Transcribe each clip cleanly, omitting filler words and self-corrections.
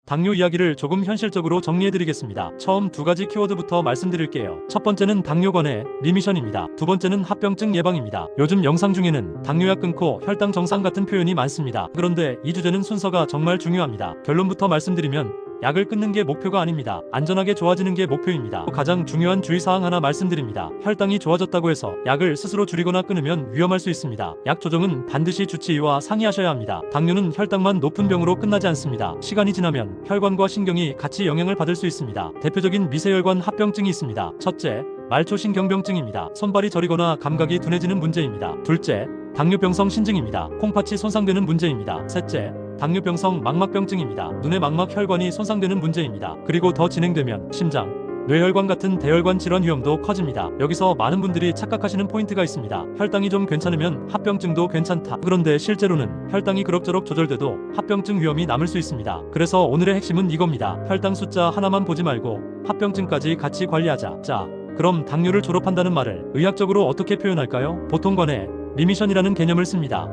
당뇨 이야기를 조금 현실적으로 정리해드리겠습니다. 처음 두 가지 키워드부터 말씀드릴게요. 첫 번째는 당뇨 관해 리미션입니다. 두 번째는 합병증 예방입니다. 요즘 영상 중에는 당뇨약 끊고 혈당 정상 같은 표현이 많습니다. 그런데 이 주제는 순서가 정말 중요합니다. 결론부터 말씀드리면 약을 끊는 게 목표가 아닙니다. 안전하게 좋아지는 게 목표입니다. 가장 중요한 주의사항 하나 말씀드립니다. 혈당이 좋아졌다고 해서 약을 스스로 줄이거나 끊으면 위험할 수 있습니다. 약 조정은 반드시 주치의와 상의하셔야 합니다. 당뇨는 혈당만 높은 병으로 끝나지 않습니다. 시간이 지나면 혈관과 신경이 같이 영향을 받을 수 있습니다. 대표적인 미세혈관 합병증이 있습니다. 첫째, 말초신경병증입니다. 손발이 저리거나 감각이 둔해지는 문제입니다. 둘째, 당뇨병성 신증입니다. 콩팥이 손상되는 문제입니다. 셋째, 당뇨병성 망막병증입니다. 눈의 망막 혈관이 손상되는 문제입니다. 그리고 더 진행되면 심장, 뇌혈관 같은 대혈관 질환 위험도 커집니다. 여기서 많은 분들이 착각하시는 포인트가 있습니다. 혈당이 좀 괜찮으면 합병증도 괜찮다. 그런데 실제로는 혈당이 그럭저럭 조절돼도 합병증 위험이 남을 수 있습니다. 그래서 오늘의 핵심은 이겁니다. 혈당 숫자 하나만 보지 말고 합병증까지 같이 관리하자. 자, 그럼 당뇨를 졸업한다는 말을 의학적으로 어떻게 표현할까요? 보통 관해 리미션이라는 개념을 씁니다.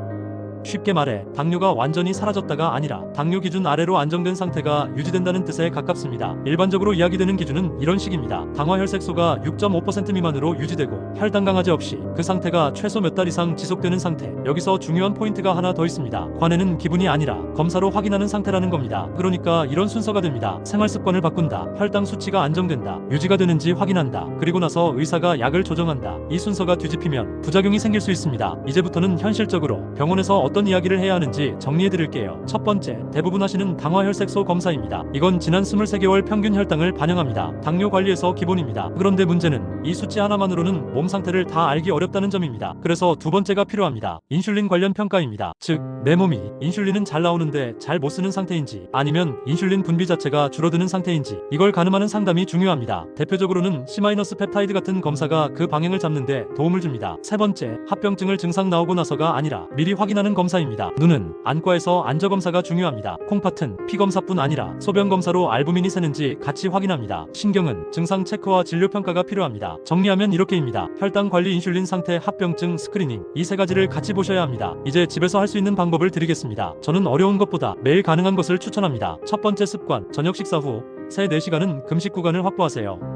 쉽게 말해 당뇨가 완전히 사라졌다가 아니라 당뇨 기준 아래로 안정된 상태가 유지된다는 뜻에 가깝습니다. 일반적으로 이야기되는 기준은 이런 식입니다. 당화혈색소가 6.5% 미만으로 유지되고 혈당 강화제 없이 그 상태가 최소 몇 달 이상 지속되는 상태. 여기서 중요한 포인트가 하나 더 있습니다. 관해는 기분이 아니라 검사로 확인하는 상태라는 겁니다. 그러니까 이런 순서가 됩니다. 생활습관을 바꾼다, 혈당 수치가 안정된다, 유지가 되는지 확인한다, 그리고 나서 의사가 약을 조정한다. 이 순서가 뒤집히면 부작용이 생길 수 있습니다. 이제부터는 현실적으로 병원에서 어떤 이야기를 해야 하는지 정리해드릴게요. 첫 번째, 대부분 하시는 당화혈색소 검사입니다. 이건 지난 23개월 평균 혈당을 반영합니다. 당뇨 관리에서 기본입니다. 그런데 문제는 이 수치 하나만으로는 몸 상태를 다 알기 어렵다는 점입니다. 그래서 두 번째가 필요합니다. 인슐린 관련 평가입니다. 즉, 내 몸이 인슐린은 잘 나오는데 잘 못 쓰는 상태인지, 아니면 인슐린 분비 자체가 줄어드는 상태인지, 이걸 가늠하는 상담이 중요합니다. 대표적으로는 C- 펩타이드 같은 검사가 그 방향을 잡는데 도움을 줍니다. 세 번째, 합병증을 증상 나오고 나서가 아니라 미리 확인하는 검사입니다. 눈은 안과에서 안저검사가 중요합니다. 콩팥은 피검사뿐 아니라 소변검사로 알부민이 새는지 같이 확인합니다. 신경은 증상 체크와 진료평가가 필요합니다. 정리하면 이렇게입니다. 혈당 관리, 인슐린 상태, 합병증 스크리닝, 이 세 가지를 같이 보셔야 합니다. 이제 집에서 할 수 있는 방법을 드리겠습니다. 저는 어려운 것보다 매일 가능한 것을 추천합니다. 첫 번째 습관, 저녁 식사 후 3-4시간은 금식 구간을 확보하세요.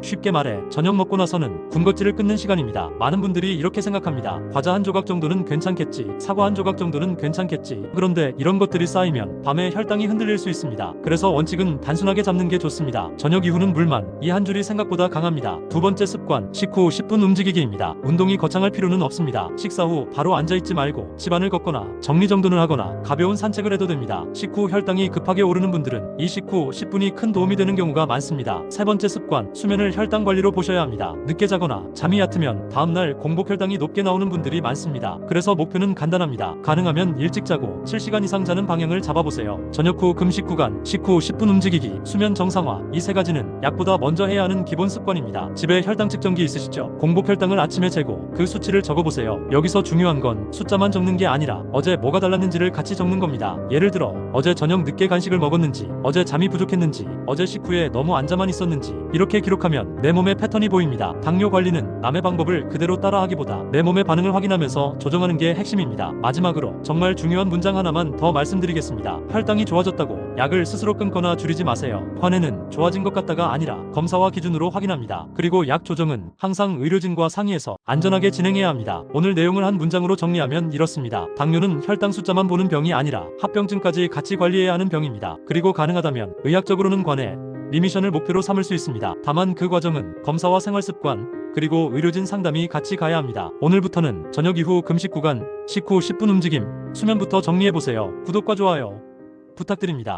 쉽게 말해 저녁 먹고 나서는 군것질을 끊는 시간입니다. 많은 분들이 이렇게 생각합니다. 과자 한 조각 정도는 괜찮겠지, 사과 한 조각 정도는 괜찮겠지. 그런데 이런 것들이 쌓이면 밤에 혈당이 흔들릴 수 있습니다. 그래서 원칙은 단순하게 잡는 게 좋습니다. 저녁 이후는 물만. 이 한 줄이 생각보다 강합니다. 두 번째 습관, 식후 10분 움직이기입니다. 운동이 거창할 필요는 없습니다. 식사 후 바로 앉아있지 말고 집안을 걷거나 정리정돈을 하거나 가벼운 산책을 해도 됩니다. 식후 혈당이 급하게 오르는 분들은 이 식후 10분이 큰 도움이 되는 경우가 많습니다. 세 번째 습관, 수면을 혈당 관리로 보셔야 합니다. 늦게 자거나 잠이 얕으면 다음날 공복 혈당이 높게 나오는 분들이 많습니다. 그래서 목표는 간단합니다. 가능하면 일찍 자고 7시간 이상 자는 방향을 잡아보세요. 저녁 후 금식 구간, 식후 10분 움직이기, 수면 정상화, 이 세 가지는 약보다 먼저 해야 하는 기본 습관입니다. 집에 혈당 측정기 있으시죠? 공복 혈당을 아침에 재고 그 수치를 적어보세요. 여기서 중요한 건 숫자만 적는 게 아니라 어제 뭐가 달랐는지를 같이 적는 겁니다. 예를 들어 어제 저녁 늦게 간식을 먹었는지, 어제 잠이 부족했는지, 어제 식후에 너무 앉아만 있었는지, 이렇게 기록하면 내 몸의 패턴이 보입니다. 당뇨 관리는 남의 방법을 그대로 따라하기보다 내 몸의 반응을 확인하면서 조정하는 게 핵심입니다. 마지막으로 정말 중요한 문장 하나만 더 말씀드리겠습니다. 혈당이 좋아졌다고 약을 스스로 끊거나 줄이지 마세요. 관해는 좋아진 것 같다가 아니라 검사와 기준으로 확인합니다. 그리고 약 조정은 항상 의료진과 상의해서 안전하게 진행해야 합니다. 오늘 내용을 한 문장으로 정리하면 이렇습니다. 당뇨는 혈당 숫자만 보는 병이 아니라 합병증까지 같이 관리해야 하는 병입니다. 그리고 가능하다면 의학적으로는 관해 리미션을 목표로 삼을 수 있습니다. 다만 그 과정은 검사와 생활습관, 그리고 의료진 상담이 같이 가야 합니다. 오늘부터는 저녁 이후 금식 구간, 식후 10분 움직임, 수면부터 정리해보세요. 구독과 좋아요 부탁드립니다.